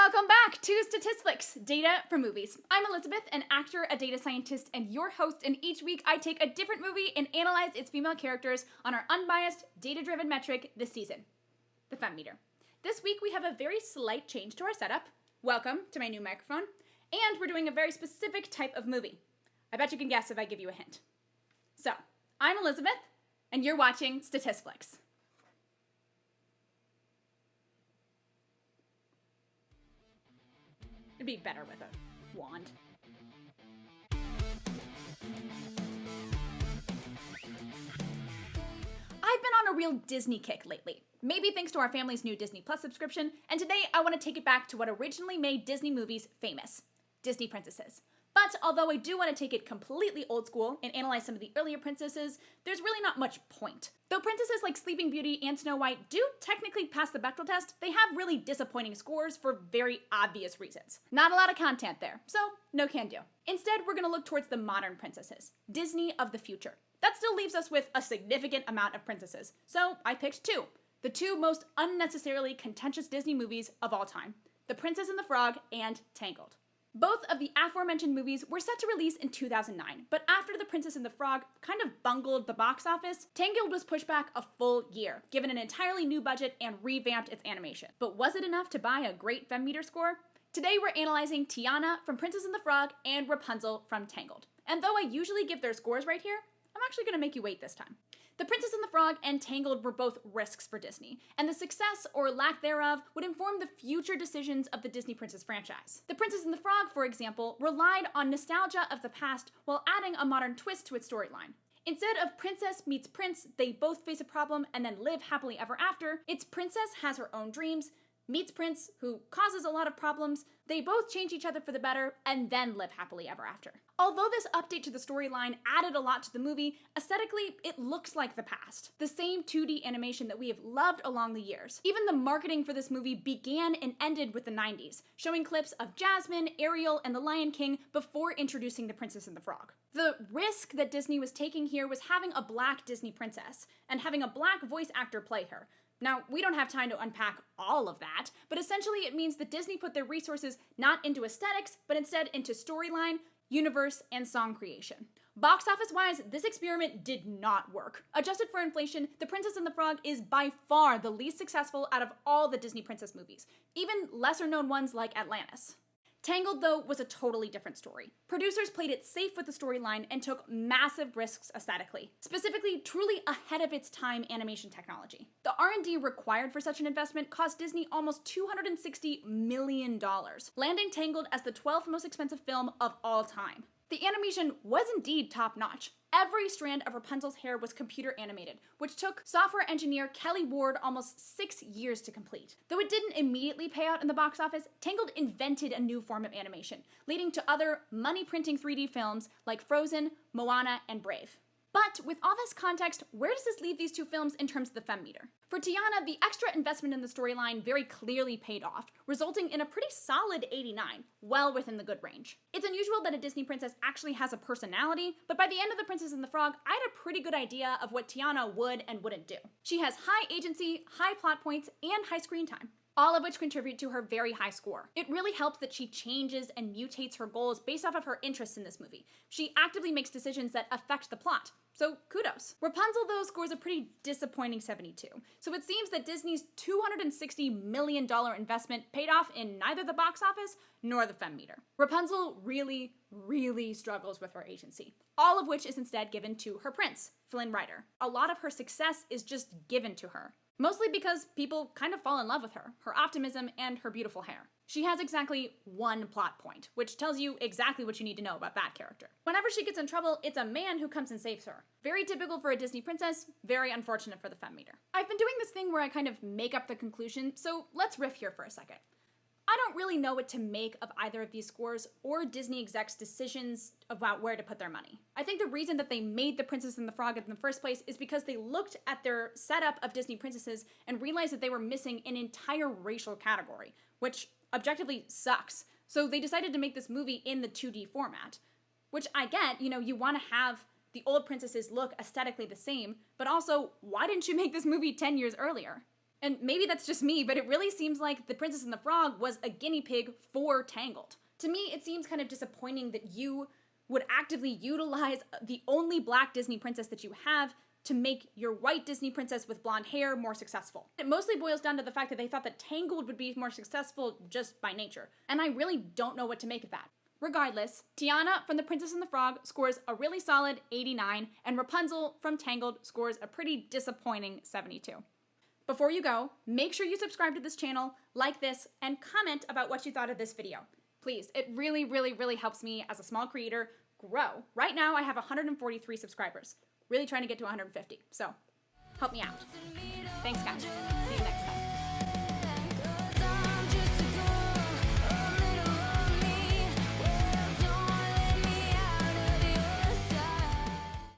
Welcome back to Statistics, Data for Movies. I'm Elizabeth, an actor, a data scientist, and your host, and each week I take a different movie and analyze its female characters on our unbiased, data-driven metric this season, the FemmeMeter. This week we have a very slight change to our setup. Welcome to my new microphone, and we're doing a very specific type of movie. I bet you can guess if I give you a hint. So, I'm Elizabeth, and you're watching Statistics. It'd be better with a wand. I've been on a real Disney kick lately. Maybe thanks to our family's new Disney Plus subscription, and today I want to take it back to what originally made Disney movies famous: Disney princesses. But although I do want to take it completely old school and analyze some of the earlier princesses, there's really not much point. Though princesses like Sleeping Beauty and Snow White do technically pass the Bechdel test, they have really disappointing scores for very obvious reasons. Not a lot of content there, so no can do. Instead, we're going to look towards the modern princesses, Disney of the future. That still leaves us with a significant amount of princesses, so I picked two. The two most unnecessarily contentious Disney movies of all time: The Princess and the Frog and Tangled. Both of the aforementioned movies were set to release in 2009, but after The Princess and the Frog kind of bungled the box office, Tangled was pushed back a full year, given an entirely new budget and revamped its animation. But was it enough to buy a great FemmeMeter score? Today we're analyzing Tiana from Princess and the Frog and Rapunzel from Tangled. And though I usually give their scores right here, I'm actually going to make you wait this time. The Princess and the Frog and Tangled were both risks for Disney, and the success or lack thereof would inform the future decisions of the Disney Princess franchise. The Princess and the Frog, for example, relied on nostalgia of the past while adding a modern twist to its storyline. Instead of princess meets prince, they both face a problem and then live happily ever after, it's princess has her own dreams, meets prince, who causes a lot of problems, they both change each other for the better, and then live happily ever after. Although this update to the storyline added a lot to the movie, aesthetically, it looks like the past. The same 2D animation that we have loved along the years. Even the marketing for this movie began and ended with the 90s, showing clips of Jasmine, Ariel, and the Lion King before introducing the Princess and the Frog. The risk that Disney was taking here was having a black Disney princess, and having a black voice actor play her. Now, we don't have time to unpack all of that, but essentially it means that Disney put their resources not into aesthetics, but instead into storyline, universe, and song creation. Box office-wise, this experiment did not work. Adjusted for inflation, The Princess and the Frog is by far the least successful out of all the Disney princess movies, even lesser-known ones like Atlantis. Tangled, though, was a totally different story. Producers played it safe with the storyline and took massive risks aesthetically, specifically truly ahead of its time animation technology. The R&D required for such an investment cost Disney almost $260 million, landing Tangled as the 12th most expensive film of all time. The animation was indeed top-notch. Every strand of Rapunzel's hair was computer animated, which took software engineer Kelly Ward almost 6 years to complete. Though it didn't immediately pay out in the box office, Tangled invented a new form of animation, leading to other money-printing 3D films like Frozen, Moana, and Brave. But with all this context, where does this leave these two films in terms of the FemmeMeter? For Tiana, the extra investment in the storyline very clearly paid off, resulting in a pretty solid 89, well within the good range. It's unusual that a Disney princess actually has a personality, but by the end of The Princess and the Frog, I had a pretty good idea of what Tiana would and wouldn't do. She has high agency, high plot points, and high screen time, all of which contribute to her very high score. It really helps that she changes and mutates her goals based off of her interests in this movie. She actively makes decisions that affect the plot. So kudos. Rapunzel, though, scores a pretty disappointing 72. So it seems that Disney's $260 million investment paid off in neither the box office nor the FemmeMeter. Rapunzel really, really struggles with her agency, all of which is instead given to her prince, Flynn Rider. A lot of her success is just given to her, mostly because people kind of fall in love with her optimism, and her beautiful hair. She has exactly one plot point, which tells you exactly what you need to know about that character. Whenever she gets in trouble, it's a man who comes and saves her. Very typical for a Disney princess, very unfortunate for the FemmeMeter. I've been doing this thing where I kind of make up the conclusion, so let's riff here for a second. I don't really know what to make of either of these scores or Disney execs' decisions about where to put their money. I think the reason that they made The Princess and the Frog in the first place is because they looked at their setup of Disney princesses and realized that they were missing an entire racial category, which objectively sucks. So they decided to make this movie in the 2D format, which I get, you want to have the old princesses look aesthetically the same, but also, why didn't you make this movie 10 years earlier? And maybe that's just me, but it really seems like The Princess and the Frog was a guinea pig for Tangled. To me, it seems kind of disappointing that you would actively utilize the only black Disney princess that you have to make your white Disney princess with blonde hair more successful. It mostly boils down to the fact that they thought that Tangled would be more successful just by nature, and I really don't know what to make of that. Regardless, Tiana from The Princess and the Frog scores a really solid 89, and Rapunzel from Tangled scores a pretty disappointing 72. Before you go, make sure you subscribe to this channel, like this, and comment about what you thought of this video. Please, it really, really, really helps me as a small creator grow. Right now, I have 143 subscribers. Really trying to get to 150, so help me out. Thanks, guys. See you next time.